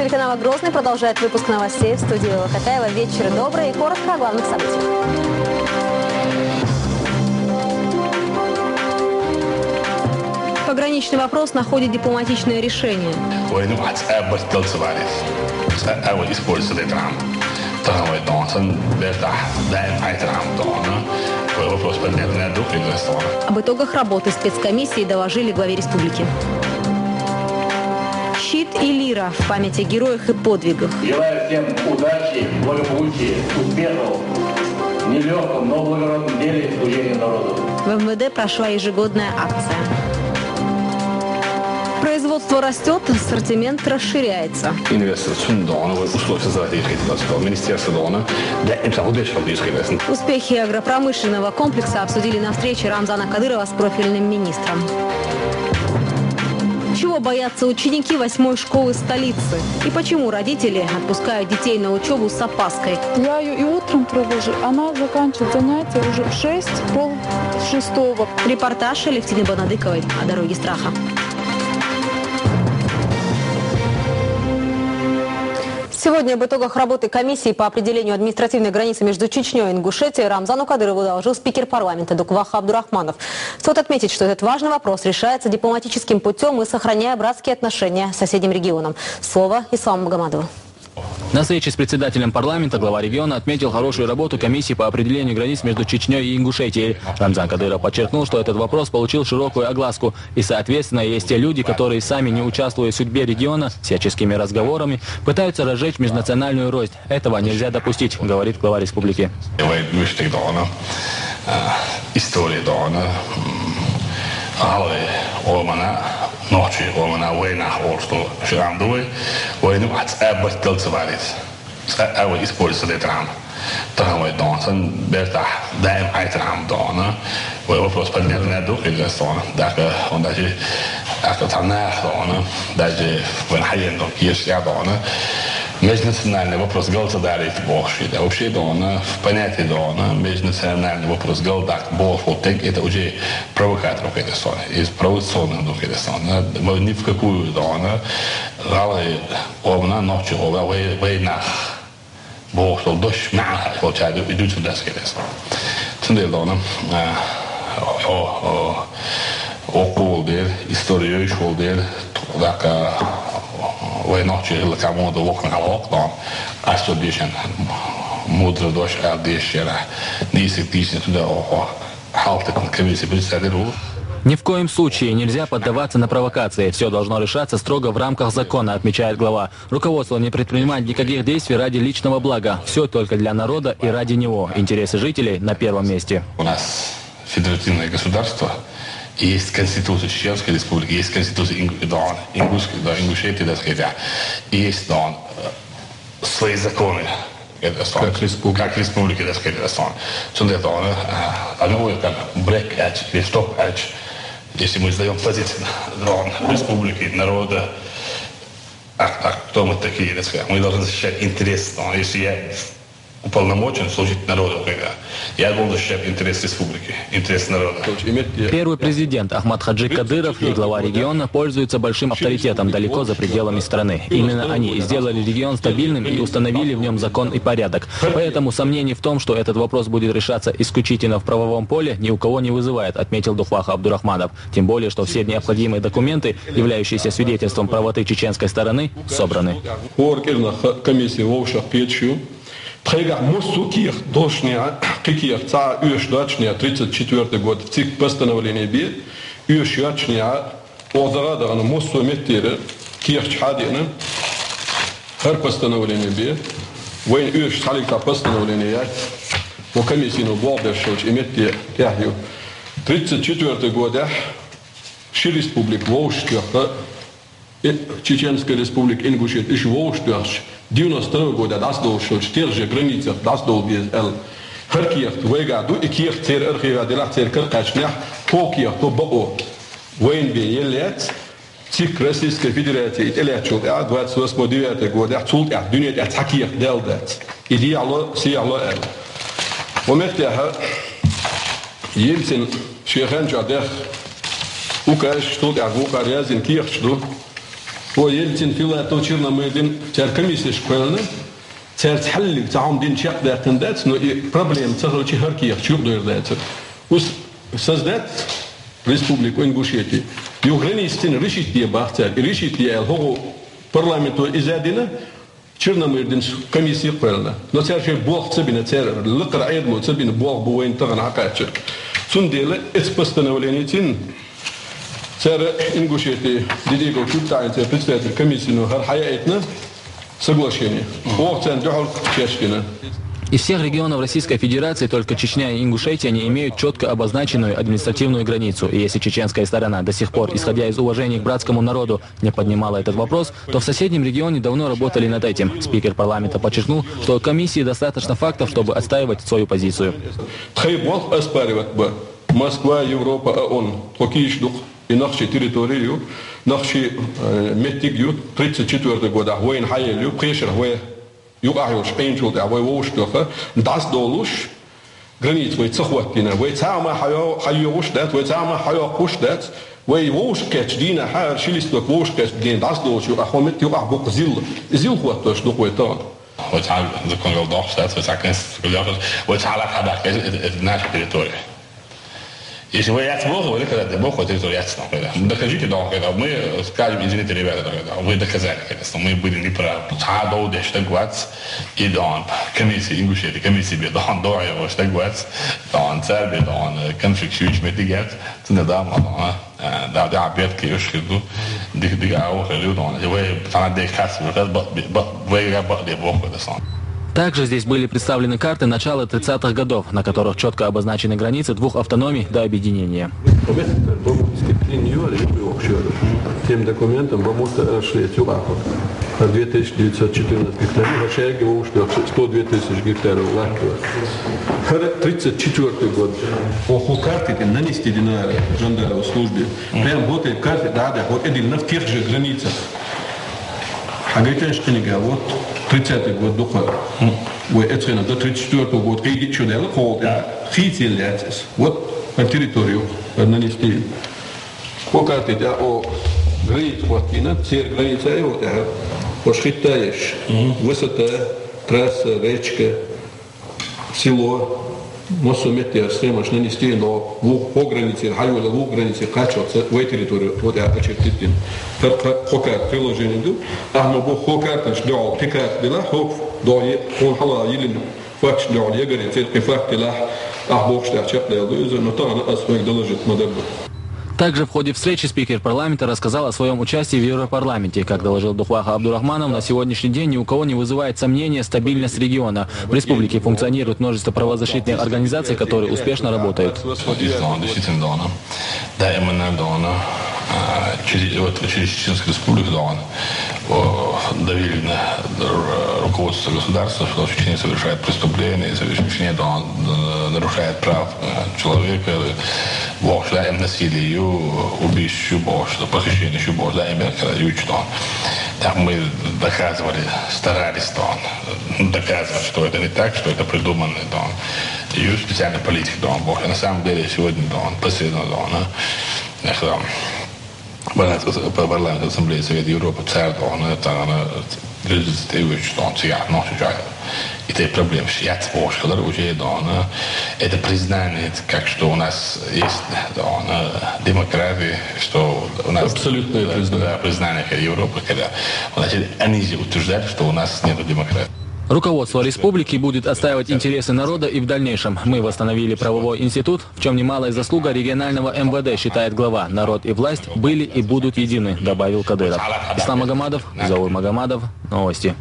Телеканал «Грозный» продолжает выпуск новостей. В студии Лохотаева. Вечер добрый и коротко о главных событиях. Пограничный вопрос находит дипломатичное решение. Об итогах работы спецкомиссии доложили главе республики. Щит и лира в память о героях и подвигах. Желаю всем удачи, благополучия, успехов в нелегком, но благородном деле служения народу. В МВД прошла ежегодная акция. Производство растет, ассортимент расширяется. Успехи агропромышленного комплекса обсудили на встрече Рамзана Кадырова с профильным министром. Чего боятся ученики 8-й школы столицы? И почему родители отпускают детей на учебу с опаской? Я ее и утром провожу. Она заканчивает занятия уже в 6, пол-6. Репортаж Алевтины Банадыковой о дороге страха. Сегодня об итогах работы комиссии по определению административной границы между Чечней и Ингушетией Рамзану Кадырову доложил спикер парламента Дуквах Абдурахманов. Стоит отметить, что этот важный вопрос решается дипломатическим путем и сохраняя братские отношения с соседним регионом. Слово Исламу Магомадову. На встрече с председателем парламента глава региона отметил хорошую работу комиссии по определению границ между Чечней и Ингушетией. Рамзан Кадыров подчеркнул, что этот вопрос получил широкую огласку. И, соответственно, есть те люди, которые сами, не участвуя в судьбе региона, всяческими разговорами, пытаются разжечь межнациональную рознь. Этого нельзя допустить, говорит глава республики. Noći omana vojna što širanduje, vojnu atsabastel цварит, аво использовали трам. Таховой донсан, бертах, даем айтрам дона, вопрос поднят на дух или сон, так он даже актуальная дона, даже в хайендом киршья дона. Межнациональный вопрос голодари больше, да вообще дона, в понятии дона, межнациональный вопрос голодак больше, это уже провокатор кедесон, из провокационных дух кедесон, ни в какую дона, ралы обна ночью оба война, больше дождь мягко, получается идут сюда кедесон. Тем дона, околдер, историю школдер, так Войночи или кому-то окна окна, а что дешен мудро дождь, а дешера, низких тысяч туда халты комиссии председателю. Ни в коем случае нельзя поддаваться на провокации. Все должно решаться строго в рамках закона, отмечает глава. Руководство не предпринимает никаких действий ради личного блага. Все только для народа и ради него. Интересы жителей на первом месте. У нас федеративное государство. Есть Конституция Чеченской Республики, есть Конституция Ингушетии, и есть свои законы, как республики, если мы сдаем позицию республики, народа, кто мы такие, мы должны защищать интересы, если я уполномочен служить народу, я должен защищать интерес республики, интерес народа. Первый президент Ахмад Хаджи Кадыров и глава региона пользуются большим авторитетом далеко за пределами страны. Именно они сделали регион стабильным и установили в нем закон и порядок. Поэтому сомнений в том, что этот вопрос будет решаться исключительно в правовом поле, ни у кого не вызывает, отметил Дуквах Абдурахманов. Тем более, что все необходимые документы, являющиеся свидетельством правоты чеченской стороны, собраны. Тхэга Мусуких дошня, каких ца дочня 34 год в ЦИК постановление бе, ячня озарада на Мусу меттере, кирч хадина, хар постановление бе, войн салика постановление, у комиссию Болдешович иметь яхью. 34 года Ши республик Волжских, Чеченская республика Ингушетия, еще Волжских, 92 года даздолшо, в тех же границах даздол без эл. Харкиях, вейгаду, и киях цер архива, дела цер каркачнях, колкиях, то боо. Вейнбе елец, ЦИК Российской Федерации, италячул, 28-9 года, цулт, дюнет, цакиях делдец. Иди алло, си алло эл. Вомертяха, Ельцин, Шехен Жадех, Укаш, тут, Вука Рязин, киях, что, ويلتين فيلاتو شرنا ميدين تار كميسة شكلنا تار تحلق تعم دين شق داتن دات نو проблем تزول شي هركي شو يقدر دات وس создать республику Ингушетия югранистин решить бахтар решить его парламенту изадина черномырдин комиссия пэлна но тар же бог цебина тар лыкр айдло цебина бог буин таган акачер сунделе постановление тин ترى إنجوشيتي ديديكو كوتا أنت представитель комиссии но хархаятна соглашение. Оцен дохол чешкина. Из всех регионов Российской Федерации только Чечня и Ингушетия не имеют четко обозначенную административную границу. И если чеченская сторона до сих пор, исходя из уважения к братскому народу, не поднимала этот вопрос, то в соседнем регионе давно работали над этим. Спикер парламента подчеркнул, что комиссии достаточно фактов, чтобы отстаивать свою позицию. Москва, Европа, ООН, и наши территории, наши метигют 34 года, воин хайелю, прежде всего, югахюш, пенчулда, воевоштоха, даст долуш, границ, воицахватина, воицама хайюш дат, воицама хайюш дат, воевошкач дина хар шилисток вошкач дин даст долуш, югахомет югахбук зил хватош духойтан. وتعال ذكر الضغط ساعات وتعكس وتعال حدك الناس территории. Если вы яйца Бога, вы доказали Бога, территорию яйца. Докажите, да, когда мы скажем, извините, ребята, вы доказали, конечно, мы были неправы. Цадо, да, что гвац, и да, комиссия Ингушетии, комиссия бедан, да, его что гвац, да, царь бедан, конфликт чуть метигет, ты не дам, да, да, обед, киешь, иду, дига, охрелю, да, вы там декас, вы работали Бога, да, сам. Также здесь были представлены карты начала 30-х годов, на которых четко обозначены границы двух автономий до объединения. Тем документам 2914 гектаров, 102 тысячи гектаров Латвии. 34 год. По карте нанести на жандарму службе. Прям вот эти карты, да, вот эти на тех же границах. А говорит, книга, вот 30-й год духа. Вы это до 34-го года идите сюда, хитилятесь. Вот на территорию нанести. По карте, о границе хватина, все границы, вот посчитаешь, высота, трасса, речка, село, массу метров, снимаешь нанести, но по границе, хайвела в границе, качаться в территорию, вот я очертить. Хокар приложение ду, а мы бо хокар таш дал, пикар дела, хок дое, он хала елин факш дал, я говорю, церковь факт дела, а бог что чап дал, но то она освоит доложит модерн. Также в ходе встречи спикер парламента рассказал о своем участии в Европарламенте. Как доложил Духвах Абдурахманов, на сегодняшний день ни у кого не вызывает сомнения стабильность региона. В республике функционирует множество правозащитных организаций, которые успешно работают. Через Чеченскую республику давили на руководство государства, что Чечня совершает преступления, Чечня нарушает прав человека, Бог им насилие, убийство, похищение, да, именно так мы доказывали, старались доказывать, что это не так, что это придуманно, и специальная политика, Бог. И на самом деле сегодня последовательно, парламент Ассамблеи Совета Европы церковь, это и это проблема, это признание, как что у нас есть демократия, что у нас абсолютное признание Европы, когда они утверждают, что у нас нет демократии. Руководство республики будет отстаивать интересы народа и в дальнейшем. Мы восстановили правовой институт, в чем немалая заслуга регионального МВД, считает глава. Народ и власть были и будут едины, добавил Кадыров. Ислам Магомадов, Заур Магомадов. Новости.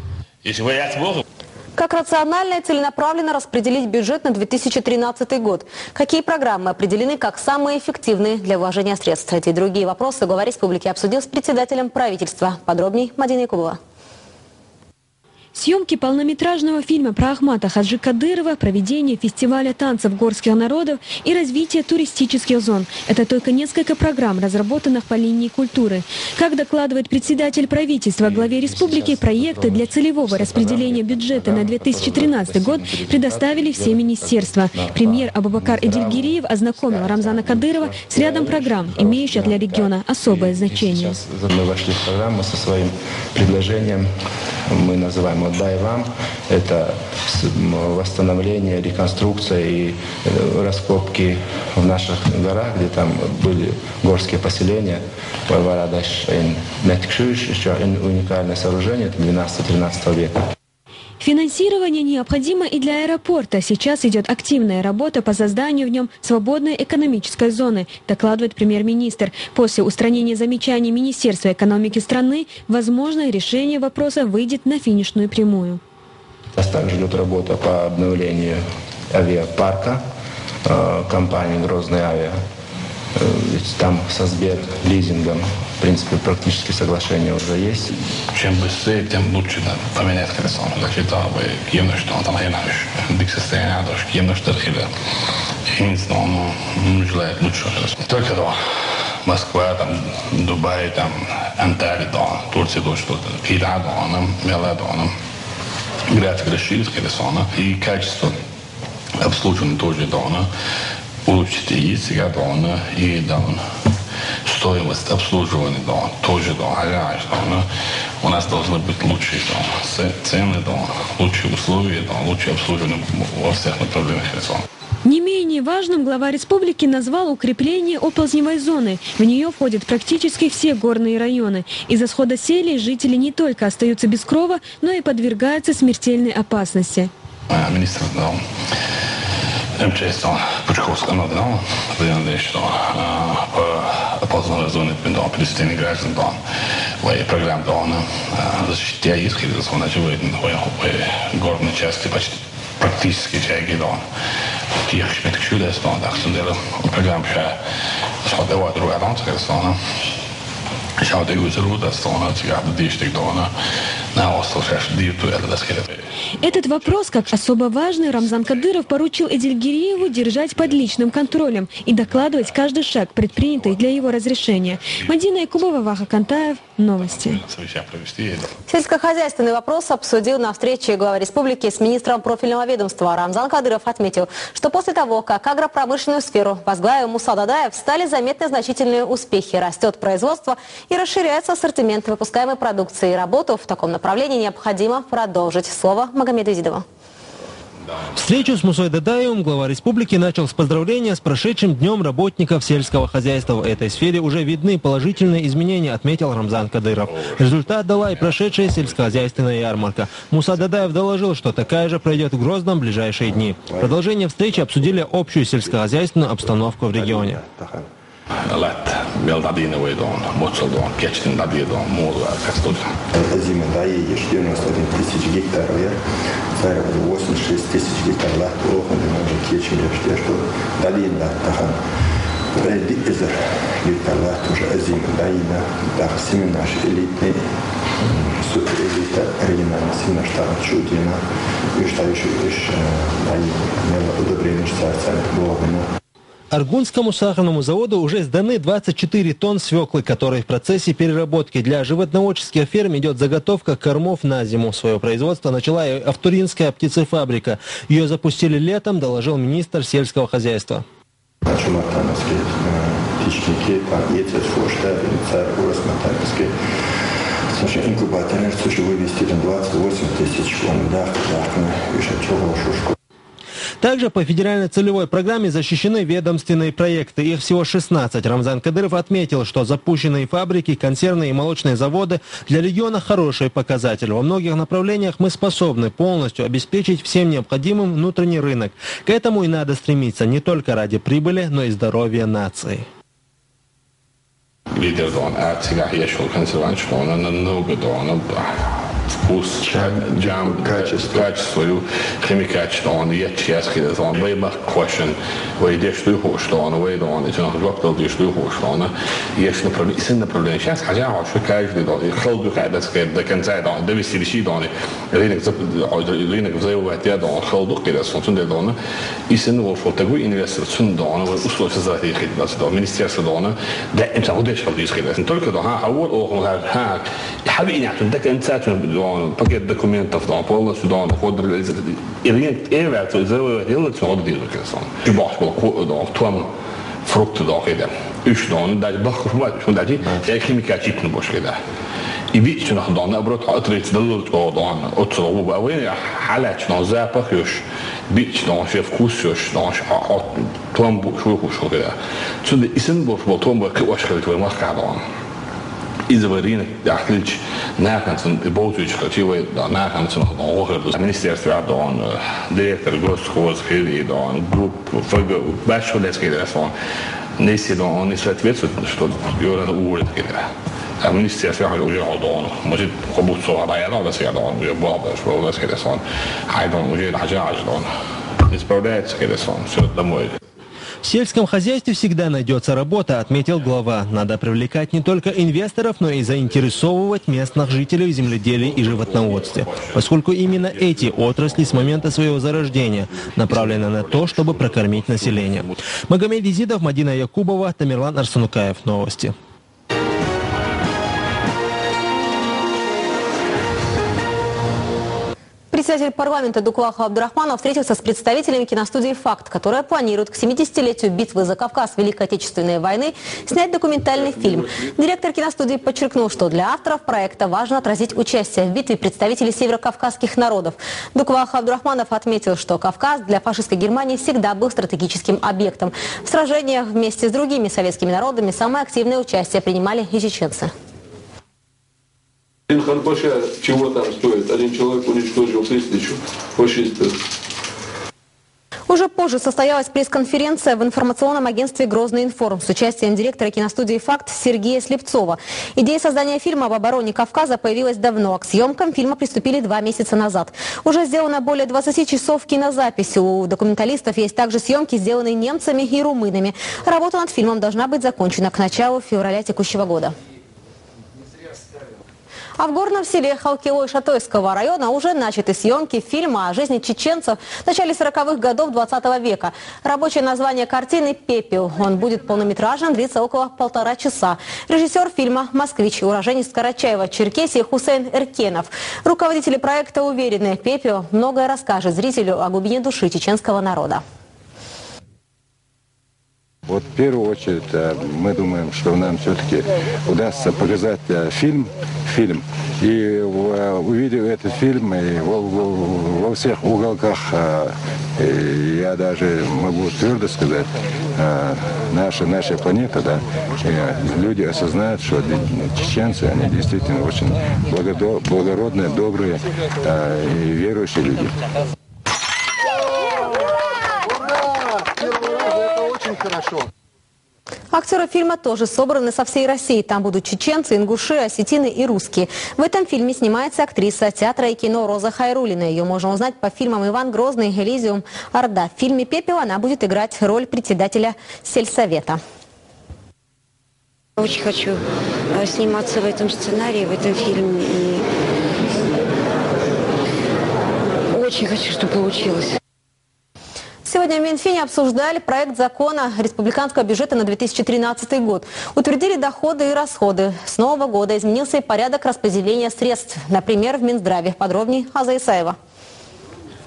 Как рационально и целенаправленно распределить бюджет на 2013 год? Какие программы определены как самые эффективные для вложения средств? Эти и другие вопросы глава республики обсудил с председателем правительства. Подробней Мадина Якубова. Съемки полнометражного фильма про Ахмата Хаджи Кадырова, проведение фестиваля танцев горских народов и развитие туристических зон. Это только несколько программ, разработанных по линии культуры. Как докладывает председатель правительства главе республики, проекты для целевого распределения бюджета на 2013 год предоставили все министерства. Премьер Абубакар Эдильгириев ознакомил Рамзана Кадырова с рядом программ, имеющих для региона особое значение. Мы вошли в программу со своим предложением, мы называем «Отдай вам». Это восстановление, реконструкция и раскопки в наших горах, где там были горские поселения. Еще уникальное сооружение 12-13 века. Финансирование необходимо и для аэропорта. Сейчас идет активная работа по созданию в нем свободной экономической зоны, докладывает премьер-министр. После устранения замечаний Министерства экономики страны, возможное решение вопроса выйдет на финишную прямую. Нас также идет работа по обновлению авиапарка компании «Грозный авиа». Там со Сберлизингом, в принципе, практически соглашение уже есть. Чем быстрее, тем лучше поменять колесо. Значит, что там желает лучшего колеса. Только Москва, там, Дубай, там, Анталия, Турция, что-то, Иран, Мелада, график расширить колесо, и качество обслуживания тоже улучшить и сега и стоимость обслуживания тоже у нас должны быть лучшие цены, лучшие условия, лучшее обслуживание во всех направлениях. Не менее важным глава республики назвал укрепление оползневой зоны. В нее входят практически все горные районы. Из-за схода селей жители не только остаются без крова, но и подвергаются смертельной опасности. Министр МЧС Пучковского надал что по оползновой зоне пересечения граждан в программе защиты есть горной части почти практически чайки тех шметкшюдес программ другая Этот вопрос, как особо важный, Рамзан Кадыров поручил Эдильгириеву держать под личным контролем и докладывать каждый шаг, предпринятый для его разрешения. Мадина Якубова, Ваха Кантаев. Новости. Сельскохозяйственный вопрос обсудил на встрече глава республики с министром профильного ведомства. Рамзан Кадыров отметил, что после того, как агропромышленную сферу возглавил Муса Дадаев, стали заметны значительные успехи. Растет производство и расширяется ассортимент выпускаемой продукции. Работу в таком направлении необходимо продолжить. Слово Магомеду Изидову. Встречу с Мусой Дадаевым глава республики начал с поздравления с прошедшим днем работников сельского хозяйства. В этой сфере уже видны положительные изменения, отметил Рамзан Кадыров. Результат дала и прошедшая сельскохозяйственная ярмарка. Муса Дадаев доложил, что такая же пройдет в Грозном в ближайшие дни. В продолжение встречи обсудили общую сельскохозяйственную обстановку в регионе. Зимы даи 91 тысяч гектаров, 86 тысяч гектаров лахтов, кечим, что долин лахтахан. Элитизер гектар лахт уже зимы даи, да, семена элитные, суперэлита, оригинальная семена штара чудина, и что еще даи, удобрение штара блогана. Аргунскому сахарному заводу уже сданы 24 тонн свеклы, которые в процессе переработки. Для животноводческих ферм идет заготовка кормов на зиму. Свое производство начала и Автуринская птицефабрика. Ее запустили летом, доложил министр сельского хозяйства. Инкубаторы вывести 28 тысяч тонн. Также по федеральной целевой программе защищены ведомственные проекты. Их всего 16. Рамзан Кадыров отметил, что запущенные фабрики, консервные и молочные заводы для региона хороший показатель. Во многих направлениях мы способны полностью обеспечить всем необходимым внутренний рынок. К этому и надо стремиться не только ради прибыли, но и здоровья нации. Лидер вкус, качество, химикачество, он ячески, он вейбах квашен, вейдеш ты хоштон, вейдон, это нах жоктал деш ты хоштон, есть направление. Сейчас хотя бы что каждый дом, холду когда сказать до конца дом, довести реши дом, рынок взаимовать я дом, холду когда сон дом, и сын вот такой инвестор сон дом, вот условия создать их дом, министерство дом, да им сам удержал диск, не только дом, а вот ها حابين يعطون ده كان ساعة باكيت دокументов там полностью там ходил эвert زي يلا تقعد دي كده صار جباح بالقوة توم فروت ده كده إيش ده بخر شو ده دي كيميكا تيب نبوش كده يبي شو نخدعنا أبرد أطريت دلول تقعدان أتصل وين حالات شو زابخ يش بيتش ده شيف كوسيش ده توم شو كده شو ده إسن بوش توم بكواش خليت وين ما قاعدان إذا ورينا داخلش ناكنسن بوتوش كتير دا ناكنسن هذا ده министерство دان ديرектор госхозхи دان групп باش ولا كده صار نسي دان не соответствует что يورا уровень كده министерство يقول دان может خبوط صار على بس يا دان يبغى بس كده صار هايدان وجه حاجة دان не справляется كده صار все домой. В сельском хозяйстве всегда найдется работа, отметил глава. Надо привлекать не только инвесторов, но и заинтересовывать местных жителей в земледелии и животноводстве, поскольку именно эти отрасли с момента своего зарождения направлены на то, чтобы прокормить население. Магомед Изидов, Мадина Якубова, Тамерлан Арсунукаев. Новости. Председатель парламента Дуклах Абдурахманов встретился с представителями киностудии «Факт», которая планирует к 70-летию битвы за Кавказ Великой Отечественной войны снять документальный фильм. Директор киностудии подчеркнул, что для авторов проекта важно отразить участие в битве представителей северокавказских народов. Дуклах Абдурахманов отметил, что Кавказ для фашистской Германии всегда был стратегическим объектом. В сражениях вместе с другими советскими народами самое активное участие принимали и чеченцы. Ханпаша чего там стоит? Один человек уничтожил 1000 фашистов. Уже позже состоялась пресс-конференция в информационном агентстве «Грозный информ» с участием директора киностудии «Факт» Сергея Слепцова. Идея создания фильма об обороне Кавказа появилась давно, а к съемкам фильма приступили 2 месяца назад. Уже сделано более 20 часов кинозаписи. У документалистов есть также съемки, сделанные немцами и румынами. Работа над фильмом должна быть закончена к началу февраля текущего года. А в горном селе Халкилой-Шатойского района уже начаты съемки фильма о жизни чеченцев в начале 40-х годов 20 века. Рабочее название картины «Пепел». Он будет полнометражным, длится около 1,5 часа. Режиссер фильма «Москвич», уроженец Карачаева-Черкесии Хусейн Эркенов. Руководители проекта уверены, «Пепел» многое расскажет зрителю о глубине души чеченского народа. Вот в первую очередь мы думаем, что нам все-таки удастся показать фильм, и увидев этот фильм и во всех уголках, я даже могу твердо сказать, наша планета, да, люди осознают, что чеченцы, они действительно очень благородные, добрые и верующие люди. Хорошо. Актеры фильма тоже собраны со всей России. Там будут чеченцы, ингуши, осетины и русские. В этом фильме снимается актриса театра и кино Роза Хайруллина. Ее можно узнать по фильмам «Иван Грозный», «Элизиум», «Орда». В фильме «Пепел» она будет играть роль председателя сельсовета. Очень хочу сниматься в этом сценарии, в этом фильме. И очень хочу, чтобы получилось. Сегодня в Минфине обсуждали проект закона республиканского бюджета на 2013 год. Утвердили доходы и расходы. С нового года изменился и порядок распределения средств. Например, в Минздраве. Подробнее Аза Исаева.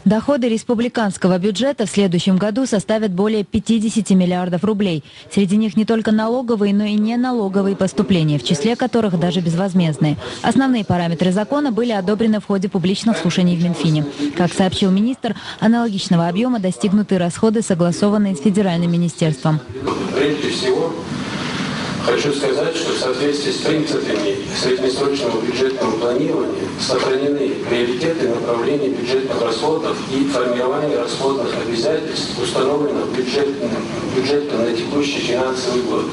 Доходы республиканского бюджета в следующем году составят более 50 миллиардов рублей. Среди них не только налоговые, но и неналоговые поступления, в числе которых даже безвозмездные. Основные параметры закона были одобрены в ходе публичных слушаний в Минфине. Как сообщил министр, аналогичного объема достигнуты расходы, согласованные с федеральным министерством. Прежде всего, хочу сказать, что в соответствии с принципами среднесрочного бюджетного планирования сохранены приоритеты направления бюджетных расходов и формирования расходных обязательств, установленных бюджетом на текущий финансовый год.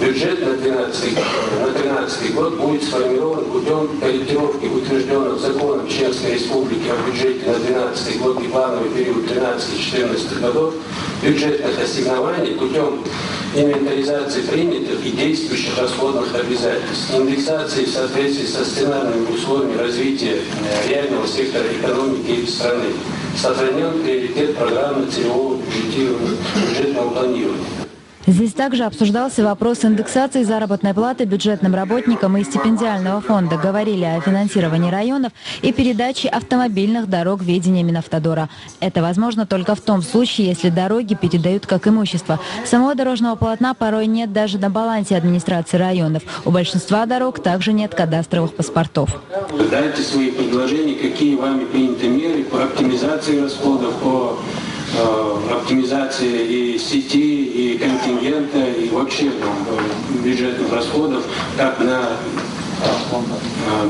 Бюджет на 2013 год будет сформирован путем корректировки утвержденных законом Чеченской Республики о бюджете на 2012 год и плановый период 13-14 годов бюджетных ассигнований путем инвентаризации принятых и действующих расходных обязательств, индексации в соответствии со сценарными условиями развития реального сектора экономики страны. Сохранен приоритет программно-целевого бюджетного планирования. Здесь также обсуждался вопрос индексации заработной платы бюджетным работникам и стипендиального фонда. Говорили о финансировании районов и передаче автомобильных дорог в ведение Минавтодора. Это возможно только в том случае, если дороги передают как имущество. Самого дорожного полотна порой нет даже на балансе администрации районов. У большинства дорог также нет кадастровых паспортов. Дайте свои предложения, какие вами приняты меры по оптимизации расходов, по оптимизации и сети, и контингента, и вообще бюджетных расходов, как на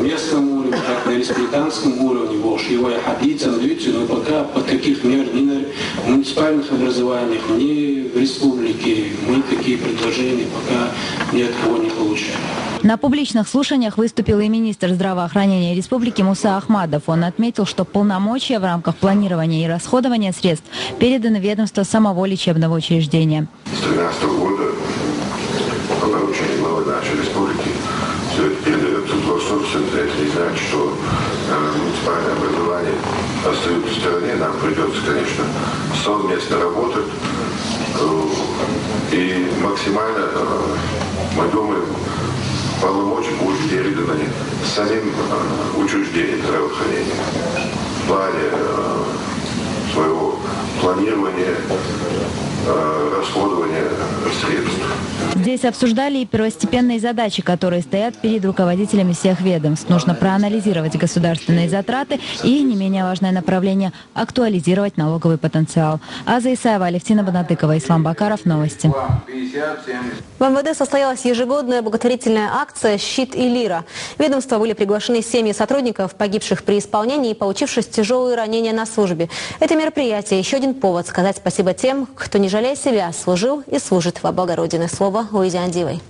местном уровне, как на республиканском уровне, его ходиться, но пока по таких мер ни на муниципальных образованиях, ни в республике мы такие предложения пока ни от кого не получаем. На публичных слушаниях выступил и министр здравоохранения республики Муса Ахмадов. Он отметил, что полномочия в рамках планирования и расходования средств переданы ведомству самого лечебного учреждения. С 2013 года по поручению главы нашей республики все это передается в госсобственность. Это не значит, что муниципальное образование остается в стороне. Нам придется, конечно, совместно работать. И максимально, мы думаем, полномочия будут переданы самим учреждениям здравоохранения в плане своего планирования, расходования средств. Здесь обсуждали и первостепенные задачи, которые стоят перед руководителями всех ведомств. Нужно проанализировать государственные затраты и, не менее важное направление, актуализировать налоговый потенциал. Аза Исаева, Алевтина Банатыкова, Ислам Бакаров. Новости. В МВД состоялась ежегодная благотворительная акция «Щит и лира». В ведомство были приглашены семьи сотрудников, погибших при исполнении и получивших тяжелые ранения на службе. Это мероприятие – еще один повод сказать спасибо тем, кто, не жалея себя, служил и служит во благо Родины. Слово Луизе Андиевой.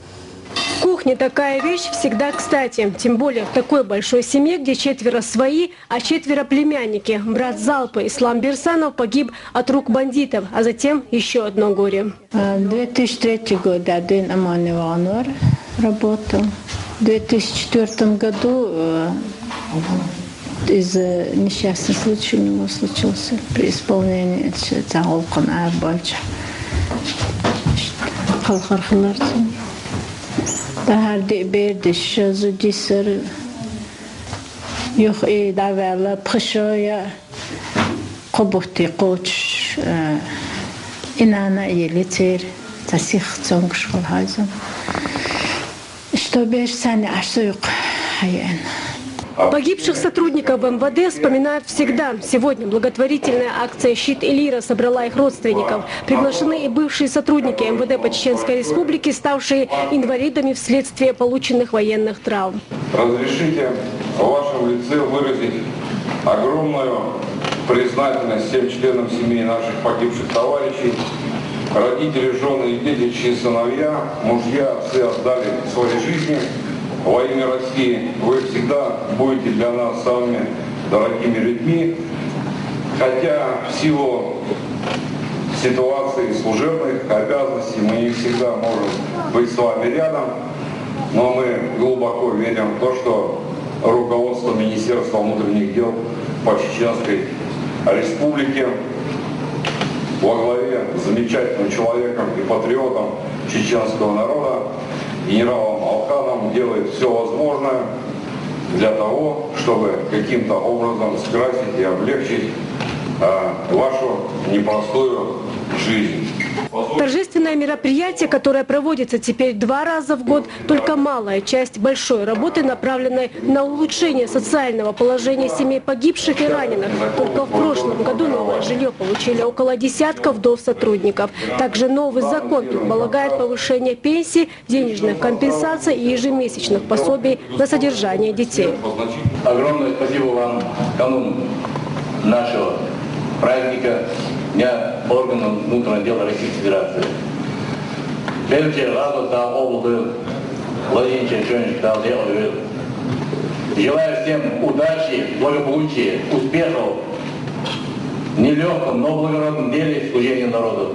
В кухне такая вещь всегда кстати. Тем более в такой большой семье, где 4 свои, а 4 племянники. Брат Залпы Ислам Берсанов погиб от рук бандитов, а затем еще одно горе. 2003 год один Аман Иванов работал. В 2004 году из-за несчастного случая у него случился при исполнении Цаголкана Бальча. Халхархларцин. Тахарди бердиш зудисер юх и давала пхшоя кобухти коч инана елитер тасих цонгшхол хайзан. Что беш сани ашсуюк хаян. Погибших сотрудников МВД вспоминают всегда. Сегодня благотворительная акция «Щит и лира» собрала их родственников. Приглашены и бывшие сотрудники МВД по Чеченской Республике, ставшие инвалидами вследствие полученных военных травм. Разрешите в вашем лице выразить огромную признательность всем членам семей наших погибших товарищей, родители, жены и дети, чьи сыновья, мужья, отцы отдали свои жизни во имя России. Вы всегда будете для нас самыми дорогими людьми, хотя в силу ситуации служебных обязанностей мы не всегда можем быть с вами рядом, но мы глубоко верим в то, что руководство Министерства внутренних дел по Чеченской Республике во главе с замечательным человеком и патриотом чеченского народа, генералом Алханом, делает все возможное для того, чтобы каким-то образом скрасить и облегчить вашу непростую жизнь. Торжественное мероприятие, которое проводится теперь 2 раза в год, только малая часть большой работы, направленной на улучшение социального положения семей погибших и раненых. Только в прошлом году новое жилье получили около десятка вдов сотрудников. Также новый закон предполагает повышение пенсий, денежных компенсаций и ежемесячных пособий на содержание детей. Огромное спасибо вам, канун нашего праздника, Дня органов внутренних дел Российской Федерации. Желаю всем удачи, благополучия, успехов в нелегком, но благородном деле служения народу.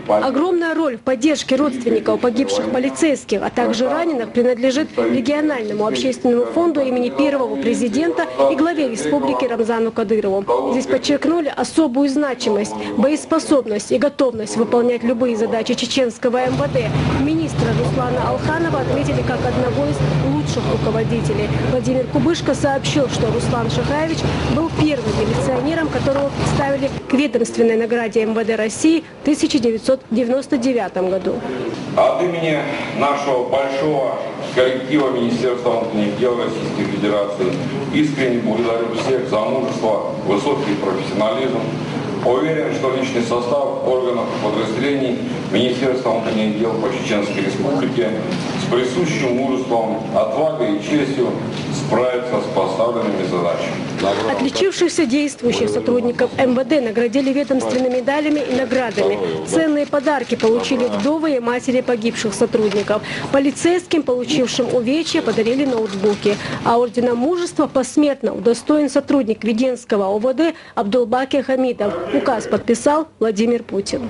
Огромная роль в поддержке родственников погибших полицейских, а также раненых принадлежит региональному общественному фонду имени первого президента и главе республики Рамзану Кадырову. Здесь подчеркнули особую значимость, боеспособность и готовность выполнять любые задачи чеченского МВД. Министра Руслана Алханова отметили как одного из лучших руководителей. Владимир Кубышко сообщил, что Руслан Шахаевич был первым милиционером, которого представили к ведомственной награде МВД России в 1999 году. От имени нашего большого коллектива Министерства внутренних дел Российской Федерации искренне благодарю всех за мужество, высокий профессионализм. Уверен, что личный состав органов и подразделений Министерства внутренних дел по Чеченской Республике с присущим мужеством, отвагой и честью справится с поставленными задачами. Отличившихся действующих сотрудников МВД наградили ведомственными медалями и наградами. Ценные подарки получили вдовы и матери погибших сотрудников. Полицейским, получившим увечья, подарили ноутбуки. А орденом мужества посмертно удостоен сотрудник Веденского ОВД Абдулбаки Хамидов. Указ подписал Владимир Путин.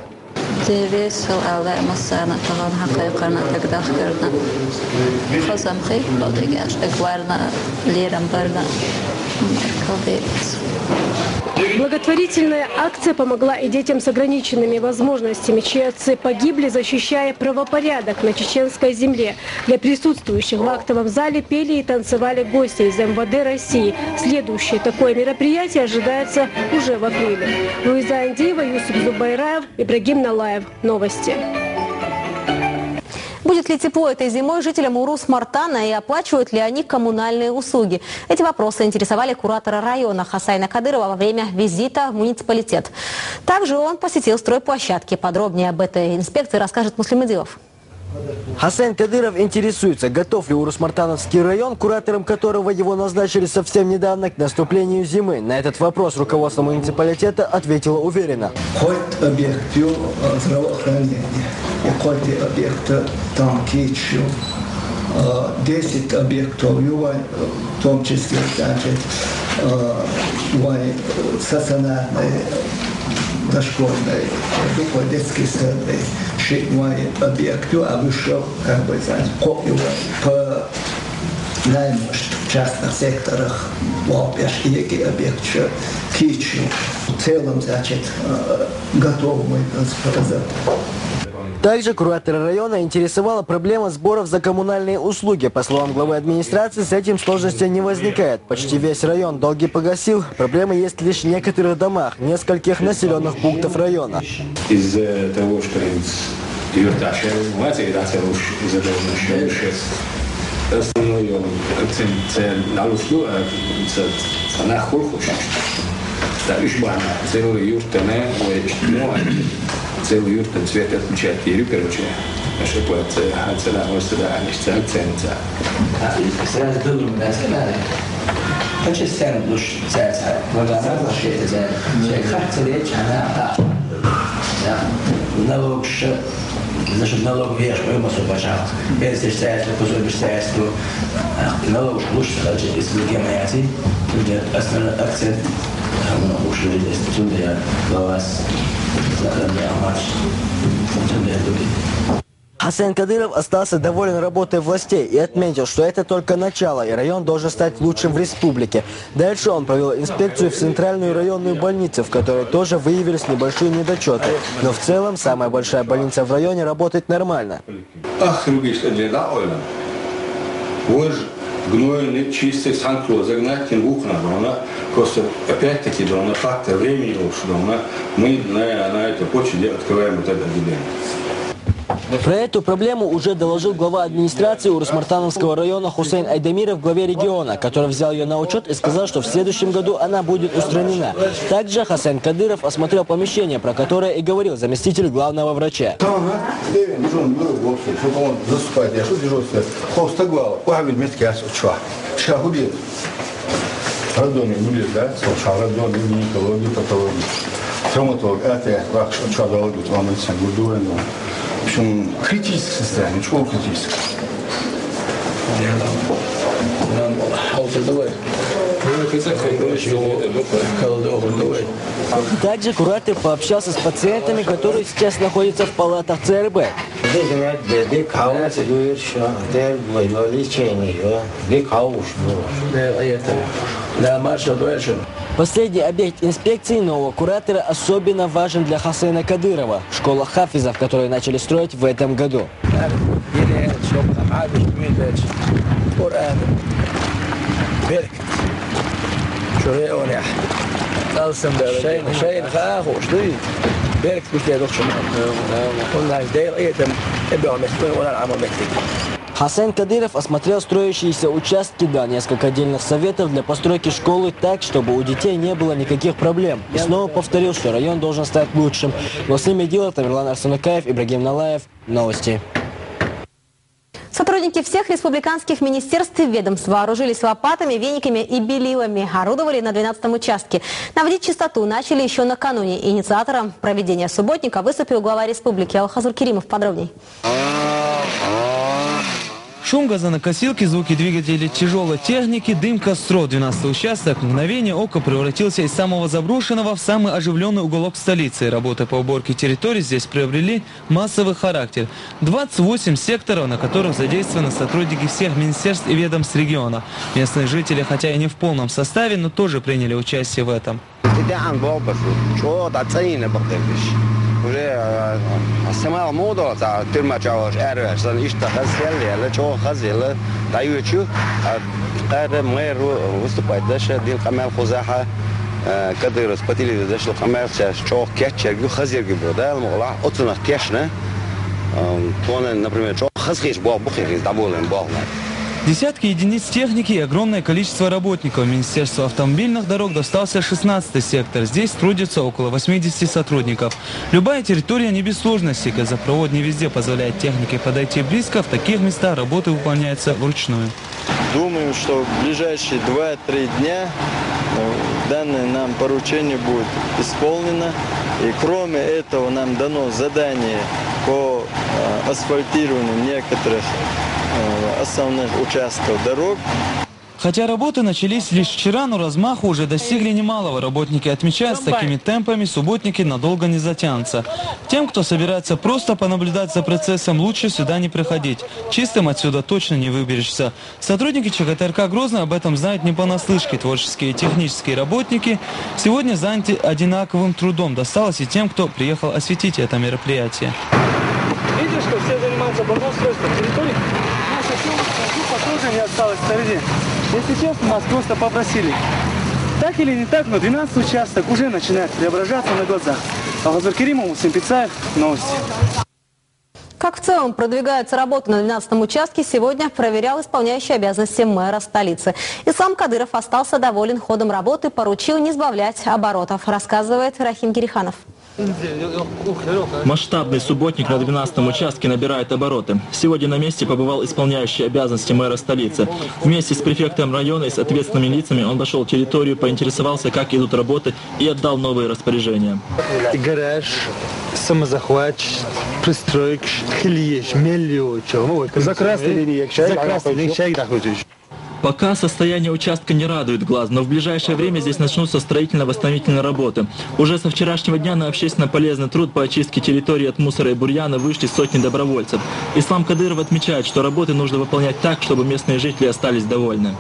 Благотворительная акция помогла и детям с ограниченными возможностями, чьи отцы погибли, защищая правопорядок на чеченской земле. Для присутствующих в актовом зале пели и танцевали гости из МВД России. Следующее такое мероприятие ожидается уже в апреле. Луиза Андиева, Юсуп Зубайраев, Ибрагим Налаев. Новости. Будет ли тепло этой зимой жителям Урус-Мартана и оплачивают ли они коммунальные услуги? Эти вопросы интересовали куратора района Хасайна Кадырова во время визита в муниципалитет. Также он посетил стройплощадки. Подробнее об этой инспекции расскажет Муслим Идилов. Хасайн Кадыров интересуется, готов ли Урус-Мартановский район, куратором которого его назначили совсем недавно к наступлению зимы. На этот вопрос руководство муниципалитета ответило уверенно. Хоть объект здравоохранения, и хоть объект танкичу, 10 объектов, в том числе, значит, стационарные, дошкольные, детские сады, шикмой объекту, а вышел, как бы, знаете, по найму в частных секторах, и объект кичу. В целом, значит, готовы мы сказать. Также куратора района интересовала проблема сборов за коммунальные услуги. По словам главы администрации, с этим сложностей не возникает. Почти весь район долги погасил. Проблемы есть лишь в некоторых домах, нескольких населенных пунктов района. Из-за того, что основной акцент на услугу, на хурхуш, целый юртане, целый юртан цвет отключает и короче, наша платье, цена сюда, акцент. Сразу думаю, да, сказали. Очень сцену душ царца, благодарна шесть за как речь она, да, налог значит, налог веш, мы ему пожалуйста. Если считается, пособие считается, налог лучше, значит, если другие мои люди основной акцент, ушли здесь, туда я для вас, для вас, туда я думаю. Хасайн Кадыров остался доволен работой властей и отметил, что это только начало, и район должен стать лучшим в республике. Дальше он провел инспекцию в центральную районную больницу, в которой тоже выявились небольшие недочеты. Но в целом самая большая больница в районе работает нормально. Гнойный, чистый, санкро, загнать в ух надо. Она просто, опять-таки, да, на фактор времени, что мы на этой почве открываем вот это отделение. Про эту проблему уже доложил глава администрации Урус-Мартановского района Хусейн Айдамиров главе региона, который взял ее на учет и сказал, что в следующем году она будет устранена. Также Хасайн Кадыров осмотрел помещение, про которое и говорил заместитель главного врача. Травматолог, это учебный он в общем, критическое состояние, чего критическое? Также куратор пообщался с пациентами, которые сейчас находятся в палатах ЦРБ. Последний объект инспекции нового куратора особенно важен для Хасена Кадырова – школа хафизов, которую начали строить в этом году. Хасен Кадыров осмотрел строящиеся участки, дал несколько отдельных советов для постройки школы так, чтобы у детей не было никаких проблем. И снова повторил, что район должен стать лучшим. Но с ними дело Тамерлан Арсенукаев, Ибрагим Налаев. Новости. Сотрудники всех республиканских министерств и ведомств вооружились лопатами, вениками и белилами, орудовали на 12-м участке. Наводить чистоту начали еще накануне. Инициатором проведения субботника выступил глава республики Алхазур Керимов. Подробней. Шум газонокосилки, звуки двигателей тяжелой техники, дым костров. 12-й участок в мгновение ока превратился из самого заброшенного в самый оживленный уголок столицы. Работы по уборке территорий здесь приобрели массовый характер. 28 секторов, на которых задействованы сотрудники всех министерств и ведомств региона. Местные жители, хотя и не в полном составе, но тоже приняли участие в этом. уже самая мода за тырмачаваш эрвэшсан ишта хазелле чо хазелле даючу это мэр выступает даже дил камел хозаха когда распатили даже камел чо кетчер хазелги бода могла отсюда кешне то например чо хазхиш бо бухи dabulен бо. Десятки единиц техники и огромное количество работников. Министерству автомобильных дорог достался 16-й сектор. Здесь трудится около 80 сотрудников. Любая территория не без сложностей. Газопровод не везде позволяет технике подойти близко. В таких местах работы выполняются вручную. Думаю, что в ближайшие 2-3 дня данное нам поручение будет исполнено. И кроме этого нам дано задание по асфальтированию некоторых основных участков дорог. Хотя работы начались лишь вчера, но размаху уже достигли немалого. Работники отмечают, с такими темпами субботники надолго не затянутся. Тем, кто собирается просто понаблюдать за процессом, лучше сюда не приходить. Чистым отсюда точно не выберешься. Сотрудники ЧГТРК Грозный об этом знают не понаслышке. Творческие и технические работники сегодня заняты одинаковым трудом. Досталось и тем, кто приехал осветить это мероприятие. Видишь, что все занимаются благоустройством территории? Тоже не осталось впереди. Если честно, нас просто попросили. Так или не так, но 12 участок уже начинает преображаться на глазах. Алхазур Керимов, Мусим Пицаев, новости. Как в целом продвигаются работы на 12-м участке, сегодня проверял исполняющий обязанности мэра столицы. Ислам Кадыров остался доволен ходом работы, поручил не сбавлять оборотов, рассказывает Рахим Гериханов. Масштабный субботник на 12-м участке набирает обороты. Сегодня на месте побывал исполняющий обязанности мэра столицы. Вместе с префектом района и с ответственными лицами он обошел территорию, поинтересовался, как идут работы, и отдал новые распоряжения. Гараж, самозахват, пристройка, хильеш, мельё, закрасили. Пока состояние участка не радует глаз, но в ближайшее время здесь начнутся строительно-восстановительные работы. Уже со вчерашнего дня на общественно полезный труд по очистке территории от мусора и бурьяна вышли сотни добровольцев. Ислам Кадыров отмечает, что работы нужно выполнять так, чтобы местные жители остались довольны.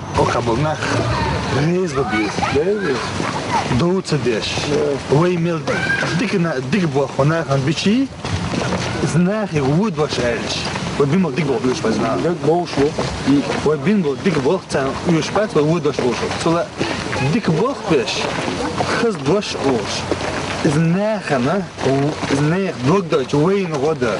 Вебин dik bol już poznał. Bolszło. I webin bol dik bol chcę już pat, bo wód dosz bolszło. Cola dik bol pisz. Хз dosz oż. Знахана, знах блогдоч вейн вода.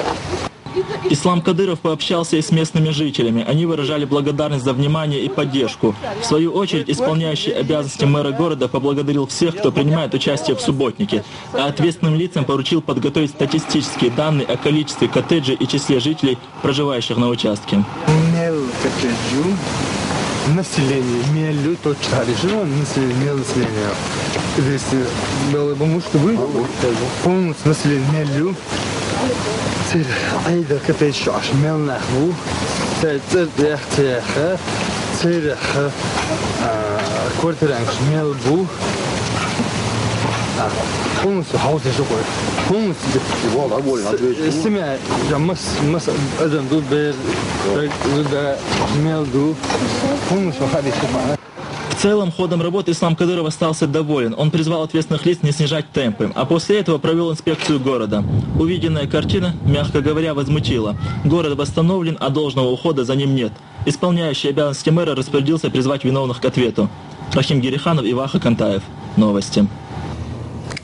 Ислам Кадыров пообщался и с местными жителями. Они выражали благодарность за внимание и поддержку. В свою очередь, исполняющий обязанности мэра города поблагодарил всех, кто принимает участие в субботнике, а ответственным лицам поручил подготовить статистические данные о количестве коттеджей и числе жителей, проживающих на участке. население, мелю, точно решено население. Если было бы мужка, вы полностью население мелю. Цирк, айда капец шаш, мел нахву. Цирк яхтеха, цирк квартиранг мелбу. полностью хаосе шокой. Полностью. Семья, я мас один тут без мелду. Полностью ходить шокой. В целом, ходом работы Ислам Кадыров остался доволен. Он призвал ответственных лиц не снижать темпы, а после этого провел инспекцию города. Увиденная картина, мягко говоря, возмутила. Город восстановлен, а должного ухода за ним нет. Исполняющий обязанности мэра распорядился призвать виновных к ответу. Рахим Гериханов и Ваха Кантаев. Новости.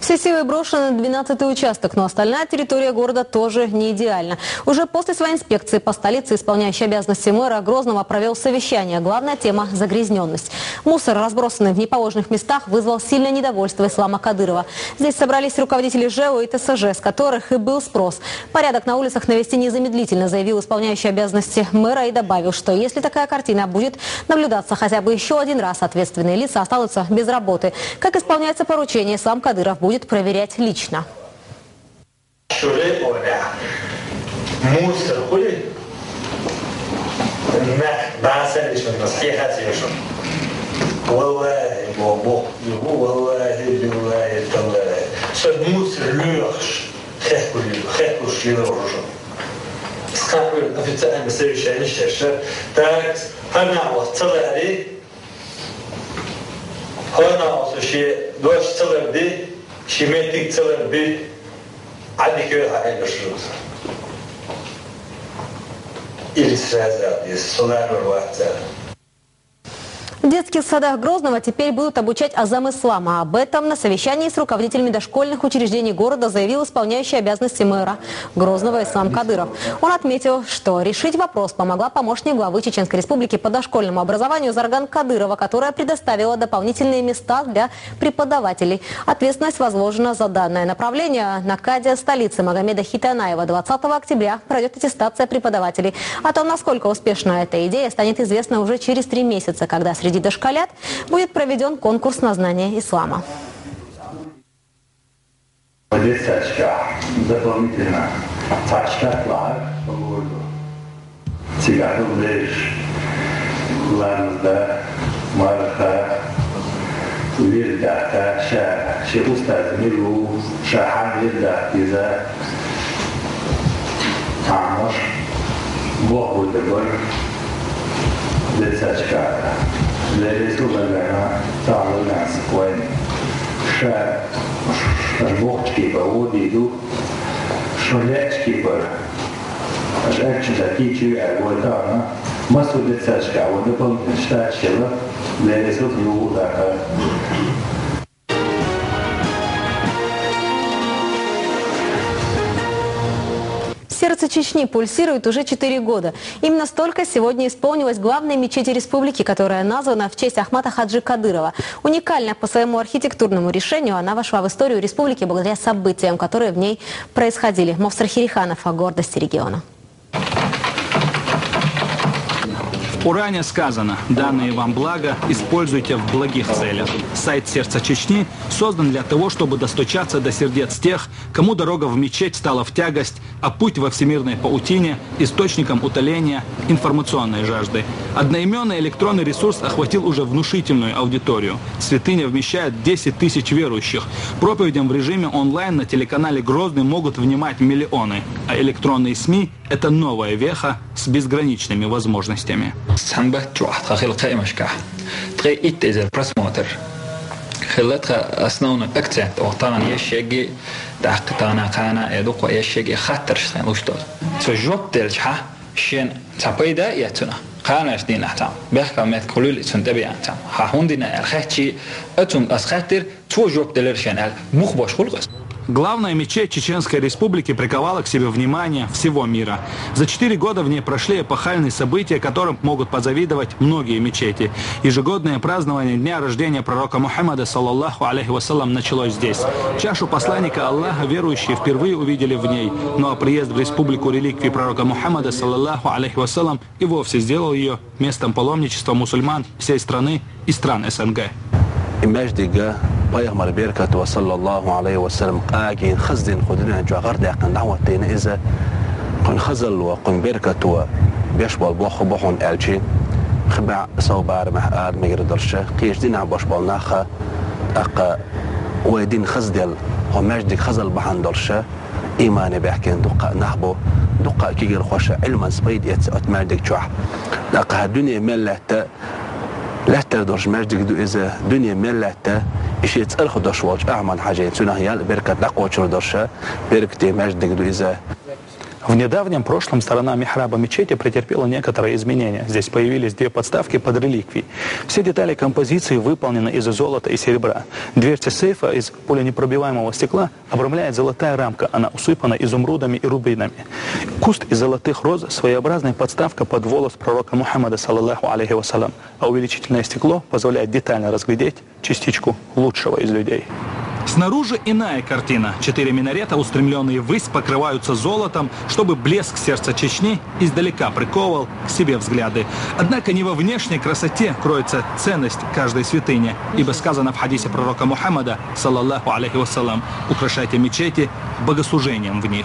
Все силы брошены на 12-й участок, но остальная территория города тоже не идеальна. Уже после своей инспекции по столице исполняющий обязанности мэра Грозного провел совещание. Главная тема – загрязненность. Мусор, разбросанный в неположенных местах, вызвал сильное недовольство Ислама Кадырова. Здесь собрались руководители ЖЭО и ТСЖ, с которых и был спрос. Порядок на улицах навести незамедлительно, заявил исполняющий обязанности мэра и добавил, что если такая картина будет наблюдаться хотя бы еще один раз, ответственные лица останутся без работы. Как исполняется поручение, Ислам Кадыров будет проверять лично. Шиметик целый бит, а не кое-какая бешрус. Или сразу, если сюда рваться. В детских садах Грозного теперь будут обучать азам ислама. Об этом на совещании с руководителями дошкольных учреждений города заявил исполняющий обязанности мэра Грозного Ислам Кадыров. Он отметил, что решить вопрос помогла помощник главы Чеченской Республики по дошкольному образованию Зарган Кадырова, которая предоставила дополнительные места для преподавателей. Ответственность возложена за данное направление на кадия столицы Магомеда Хитанаева. 20 октября пройдет аттестация преподавателей. О том, насколько успешна эта идея, станет известно уже через 3 месяца, когда среди дошколят будет проведен конкурс на знание ислама. Дополнительно Лерису Багана, Талу нас Куэн, Ша, Шбохчки по Удиду, Шулечки по Шекчи Закичи, Агуатана, Масу Децачка, вот дополнительно штатчила, Лерису Юдака. Сердце Чечни пульсирует уже 4 года. Именно столько сегодня исполнилось главной мечети республики, которая названа в честь Ахмата Хаджи Кадырова. Уникальна по своему архитектурному решению, она вошла в историю республики благодаря событиям, которые в ней происходили. Мовсар Хириханов о гордости региона. В Уране сказано: данные вам блага используйте в благих целях. Сайт «Сердца Чечни» создан для того, чтобы достучаться до сердец тех, кому дорога в мечеть стала в тягость, а путь во всемирной паутине источником утоления информационной жажды. Одноименный электронный ресурс охватил уже внушительную аудиторию. Святыня вмещает 10 тысяч верующих. Проповедям в режиме онлайн на телеканале «Грозный» могут внимать миллионы, а электронные СМИ – это новая веха с безграничными возможностями. خلتها أصنعون أكتر وطبعا يشجع دقتنا قانا يدق يشجع خطر شيء وشتوت سجوب تلجح شين تبيدا يتنا قانا شدين أحتام بيحكم مت كلول سنتبي أحتام هندنا الخاتشي أتون أسخاتر توجوب تلرشان المخبش خلقس Главная мечеть Чеченской Республики приковала к себе внимание всего мира. За 4 года в ней прошли эпохальные события, которым могут позавидовать многие мечети. Ежегодное празднование дня рождения пророка Мухаммада, саллаллаху алейхи вассалям, началось здесь. Чашу посланника Аллаха верующие впервые увидели в ней. Ну а приезд в республику реликвии пророка Мухаммада, саллаллаху алейхи вассалям, и вовсе сделал ее местом паломничества мусульман всей страны и стран СНГ. Пайғамбар беркату ва саллаллаху алейхи ва саллям қағин хыздин худина жуағар дәқін дауаттайны изі құн хызыл ва құн беркату ва бешбал боқы боқын әлчи қиба саубар мәхәд мегірдірші қиеждин башбал нақа ақы уайдин хыздел ва мәждік хызыл бахандыршы иманы бәкін дуқа нахбу дуқа кегір خوش علما سبيد أتمردك جوح لقى الدنيا ملته لا تقدرش مجدك دو إذا الدنيا ملته إيش يتسأل خدش واج أعمل حاجة تناهي بركة لقوة شردرشة بركة مجدك دو إذا. В недавнем прошлом сторона михраба мечети претерпела некоторые изменения. Здесь появились 2 подставки под реликвии. Все детали композиции выполнены из золота и серебра. Дверца сейфа из пуленепробиваемого стекла обрамляет золотая рамка. Она усыпана изумрудами и рубинами. Куст из золотых роз – своеобразная подставка под волос пророка Мухаммада, саллаллаху алейхи вассалям. А увеличительное стекло позволяет детально разглядеть частичку лучшего из людей. Снаружи иная картина. 4 минарета, устремленные ввысь, покрываются золотом, чтобы блеск сердца Чечни издалека приковывал к себе взгляды. Однако не во внешней красоте кроется ценность каждой святыни, ибо сказано в хадисе пророка Мухаммада, саллаллаху алейхи вассалям, украшайте мечети богослужением в них.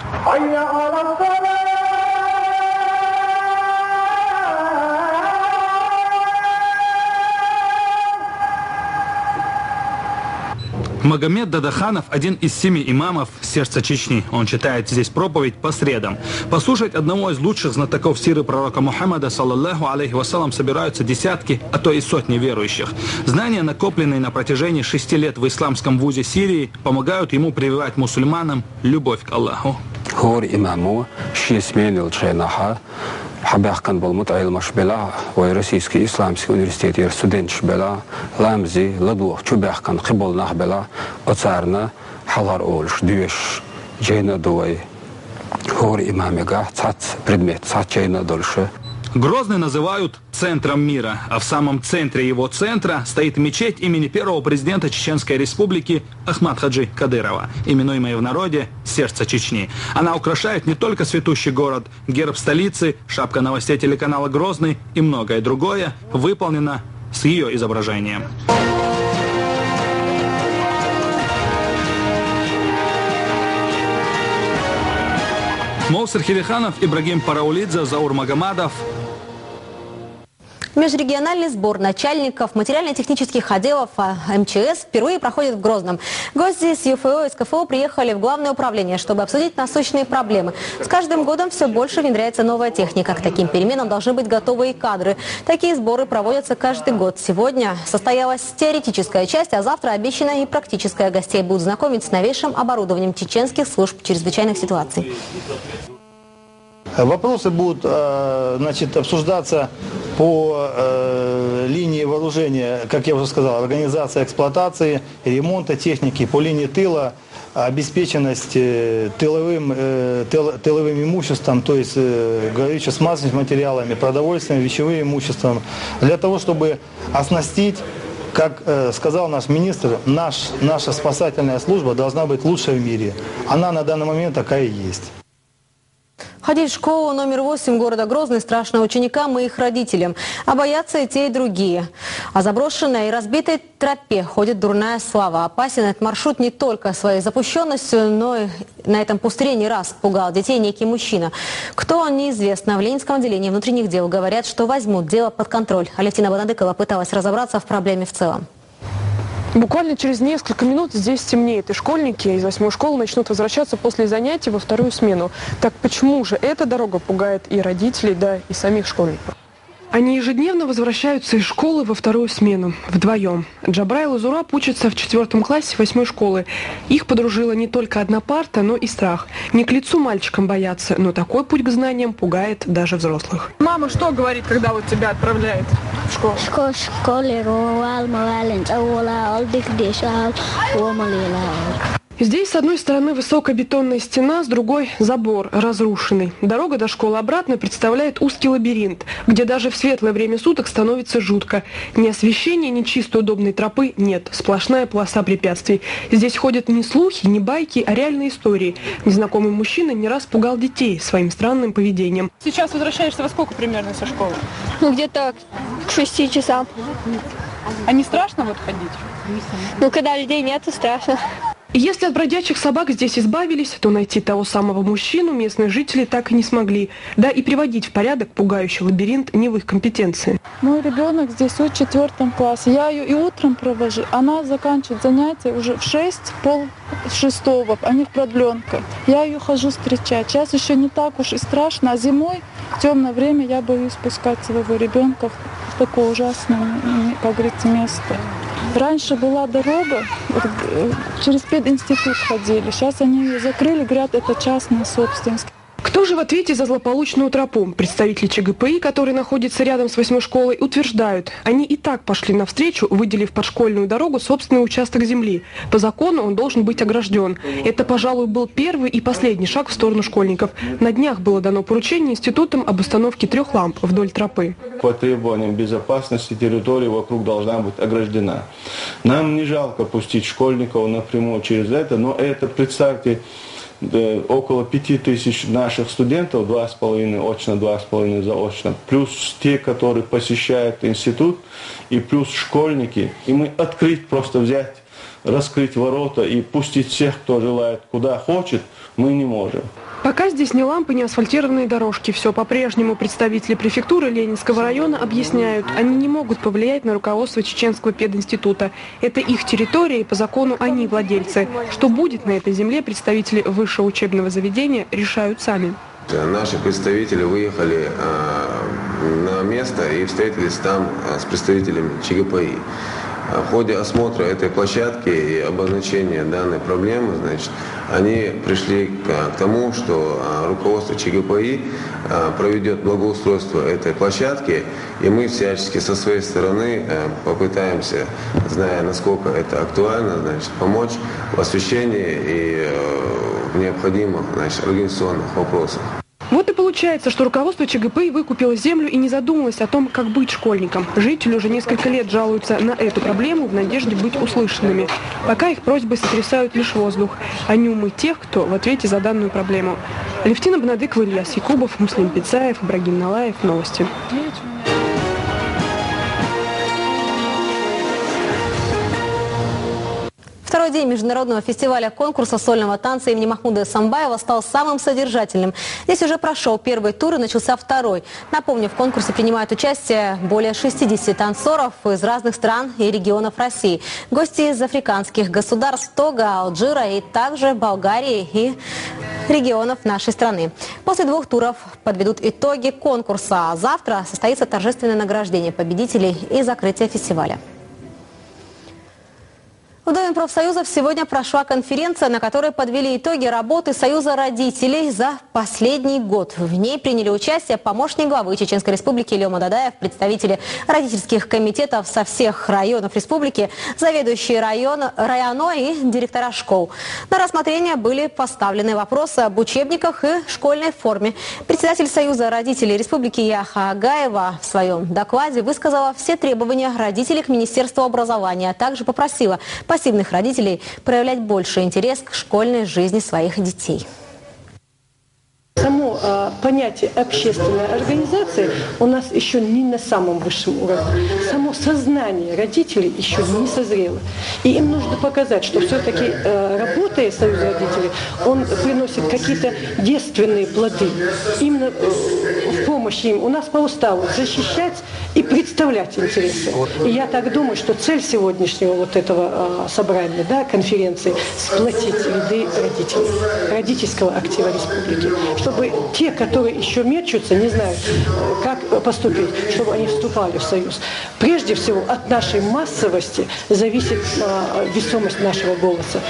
Магомед Дадаханов – один из 7 имамов сердца Чечни. Он читает здесь проповедь по средам. Послушать одного из лучших знатоков сиры пророка Мухаммада, саллаллаху алейхи вассалям, собираются десятки, а то и сотни верующих. Знания, накопленные на протяжении 6 лет в исламском вузе Сирии, помогают ему прививать мусульманам любовь к Аллаху. حباق كان بالمطعي المشبلة وروسيسكي إسلامسكي أونيفرسيتي ستودنت شبلة لامزي لدوخ شباق كان قبل نحبلة أتصارنا حضر أولش ديوش جينا دوي هور إماميقا تسات предмет تسات جينا دولش. Грозный называют центром мира, а в самом центре его центра стоит мечеть имени первого президента Чеченской Республики Ахмад-Хаджи Кадырова, именуемая в народе «Сердце Чечни». Она украшает не только цветущий город, герб столицы, шапка новостей телеканала «Грозный» и многое другое выполнено с ее изображением. Моусер Хилиханов, Ибрагим Параулидзе, Заур Магомадов. Межрегиональный сбор начальников материально-технических отделов МЧС впервые проходит в Грозном. Гости с ЮФО и СКФО приехали в Главное управление, чтобы обсудить насущные проблемы. С каждым годом все больше внедряется новая техника. К таким переменам должны быть готовы и кадры. Такие сборы проводятся каждый год. Сегодня состоялась теоретическая часть, а завтра обещана и практическая. Гостей будут знакомить с новейшим оборудованием чеченских служб чрезвычайных ситуаций. Вопросы будут обсуждаться по линии вооружения, как я уже сказал, организация эксплуатации, ремонта техники, по линии тыла, обеспеченность тыловым имуществом, то есть горюче-смазочными материалами, продовольствием, вещевым имуществом, для того, чтобы оснастить, как сказал наш министр, наша спасательная служба должна быть лучшей в мире. Она на данный момент такая и есть. Ходить в школу номер 8 города Грозный страшно ученикам и их родителям. А боятся и те, и другие. О заброшенной и разбитой тропе ходит дурная слава. Опасен этот маршрут не только своей запущенностью, но и на этом пустыре не раз пугал детей некий мужчина. Кто он, неизвестно. В Ленинском отделении внутренних дел говорят, что возьмут дело под контроль. Алевтина Банадыкова пыталась разобраться в проблеме в целом. Буквально через несколько минут здесь стемнеет, и школьники из 8-й школы начнут возвращаться после занятий во вторую смену. Так почему же эта дорога пугает и родителей, да и самих школьников? Они ежедневно возвращаются из школы во вторую смену, вдвоем. Джабраил и Зураб учатся в 4 классе 8-й школы. Их подружила не только одна парта, но и страх. Не к лицу мальчикам бояться, но такой путь к знаниям пугает даже взрослых. Мама что говорит, когда вот тебя отправляет в школу? Здесь с одной стороны высокая бетонная стена, с другой забор разрушенный. Дорога до школы обратно представляет узкий лабиринт, где даже в светлое время суток становится жутко. Ни освещения, ни чистой удобной тропы нет. Сплошная полоса препятствий. Здесь ходят не слухи, не байки, а реальные истории. Незнакомый мужчина не раз пугал детей своим странным поведением. Сейчас возвращаешься во сколько примерно со школы? Ну, где-то к 6 часам. А не страшно вот ходить? Ну, когда людей нет, то страшно. Если от бродячих собак здесь избавились, то найти того самого мужчину местные жители так и не смогли. Да и приводить в порядок пугающий лабиринт не в их компетенции. Мой ребенок здесь в 4 классе. Я ее и утром провожу. Она заканчивает занятия уже в 6, пол-6, а не в продленках. Я ее хожу встречать. Сейчас еще не так уж и страшно, а зимой в темное время я боюсь пускать своего ребенка в такое ужасное, как говорится, место. Раньше была дорога, через пединститут ходили. Сейчас они ее закрыли, говорят, это частная собственность. Кто же в ответе за злополучную тропу? Представители ЧГПИ, которые находятся рядом с 8-й школой, утверждают, они и так пошли навстречу, выделив под школьную дорогу собственный участок земли. По закону он должен быть огражден. Это, пожалуй, был первый и последний шаг в сторону школьников. На днях было дано поручение институтам об установке 3 ламп вдоль тропы. По требованиям безопасности территория вокруг должна быть ограждена. Нам не жалко пустить школьников напрямую через это, но это, представьте, около 5000 наших студентов, 2,5 очно, 2,5 заочно, плюс те, которые посещают институт, и плюс школьники. И мы открыть, просто взять, раскрыть ворота и пустить всех, кто желает, куда хочет, мы не можем. Пока здесь ни лампы, ни асфальтированные дорожки. Все по-прежнему. Представители префектуры Ленинского района объясняют, они не могут повлиять на руководство Чеченского пединститута. Это их территория, и по закону они владельцы. Что будет на этой земле, представители высшего учебного заведения решают сами. Наши представители выехали на место и встретились там с представителями ЧГПИ. В ходе осмотра этой площадки и обозначения данной проблемы, они пришли к тому, что руководство ЧГПИ проведет благоустройство этой площадки, и мы всячески со своей стороны попытаемся, зная, насколько это актуально, помочь в освещении и в необходимых организационных вопросах. Вот и получается, что руководство ЧГПИ выкупило землю и не задумалось о том, как быть школьникам. Жители уже несколько лет жалуются на эту проблему в надежде быть услышанными. Пока их просьбы сотрясают лишь воздух, а не умы тех, кто в ответе за данную проблему. Алевтина Бнадыкова, Ильяс Якубов, Муслим Пицаев, Ибрагим Налаев. Новости. Второй день международного фестиваля конкурса сольного танца имени Махмуда Эсамбаева стал самым содержательным. Здесь уже прошел первый тур и начался второй. Напомню, в конкурсе принимают участие более 60 танцоров из разных стран и регионов России. Гости из африканских государств, Того, Алжира и также Болгарии и регионов нашей страны. После 2 туров подведут итоги конкурса, а завтра состоится торжественное награждение победителей и закрытие фестиваля. В Доме профсоюзов сегодня прошла конференция, на которой подвели итоги работы Союза родителей за последний год. В ней приняли участие помощник главы Чеченской Республики Илья Мададаев, представители родительских комитетов со всех районов республики, заведующие района и директора школ. На рассмотрение были поставлены вопросы об учебниках и школьной форме. Председатель Союза родителей Республики Яха Агаева в своем докладе высказала все требования родителей к Министерству образования, а также попросила пассивных родителей проявлять больше интерес к школьной жизни своих детей. Само понятие общественной организации у нас еще не на самом высшем уровне. Само сознание родителей еще не созрело. И им нужно показать, что все-таки работая Союз родителей, он приносит какие-то действенные плоды. Именно в помощи им. У нас по уставу защищать и представлять интересы. И я так думаю, что цель сегодняшнего вот этого собрания, конференции, сплотить ряды родителей, родительского актива республики. Чтобы те, которые еще мечутся, не знают, как поступить, чтобы они вступали в Союз. Прежде всего, от нашей массовости зависит весомость нашего голоса.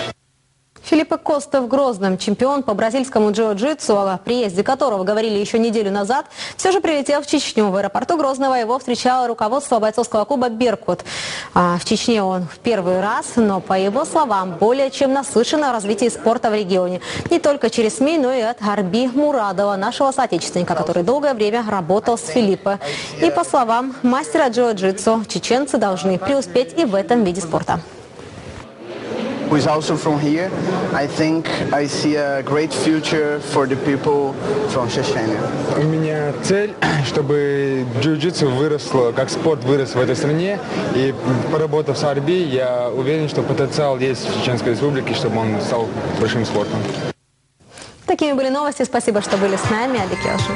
Филиппе Коста в Грозном, чемпион по бразильскому джиу-джитсу, о приезде которого говорили еще неделю назад, все же прилетел в Чечню. В аэропорту Грозного его встречало руководство бойцовского клуба «Беркут». В Чечне он в первый раз, но, по его словам, более чем наслышан о развитии спорта в регионе. Не только через СМИ, но и от Гарби Мурадова, нашего соотечественника, который долгое время работал с Филиппе. И, по словам мастера джиу-джитсу, чеченцы должны преуспеть и в этом виде спорта. Who is also from here, I think I see a great future for the people from Chechnya. У меня цель, чтобы джиу-джитсу выросло, как спорт вырос в этой стране. И поработав с Арби, я уверен, что потенциал есть в Чеченской Республике, чтобы он стал большим спортом. Такими были новости. Спасибо, что были с нами. Алеке Ашин.